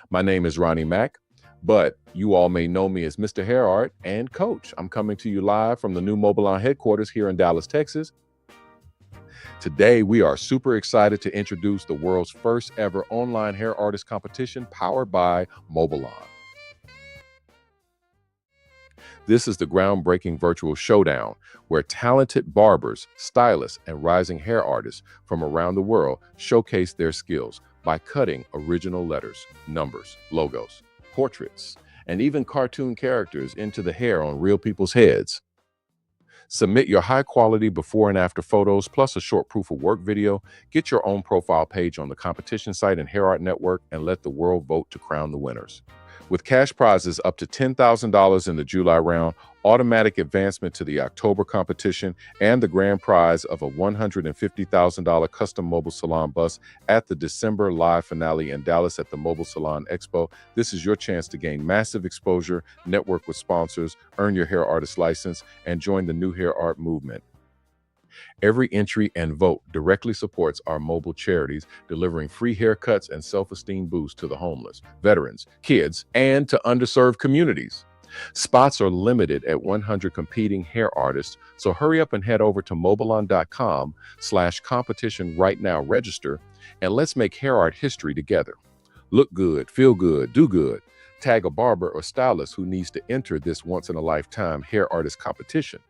My name is Ronnie Mack, but you all may know me as Mr. Hair Art and Coach. I'm coming to you live from the new Mobalon headquarters here in Dallas, Texas. Today, we are super excited to introduce the world's first ever online hair artist competition powered by Mobalon. This is the groundbreaking virtual showdown where talented barbers, stylists, and rising hair artists from around the world showcase their skills by cutting original letters, numbers, logos, portraits, and even cartoon characters into the hair on real people's heads. Submit your high-quality before and after photos plus a short proof of work video. Get your own profile page on the competition site and Hair Art Network and let the world vote to crown the winners. With cash prizes up to $10,000 in the July round, automatic advancement to the October competition, and the grand prize of a $150,000 custom mobile salon bus at the December live finale in Dallas at the Mobile Salon EXPO, this is your chance to gain massive exposure, network with sponsors, earn your hair artist license, and join the new hair art movement. Every entry and vote directly supports our mobile charities, delivering free haircuts and self-esteem boosts to the homeless, veterans, kids, and to underserved communities. Spots are limited at 100 competing hair artists, so hurry up and head over to mobalon.com/competition right now, register, and let's make hair art history together. Look good, feel good, do good. Tag a barber or stylist who needs to enter this once-in-a-lifetime hair artist competition.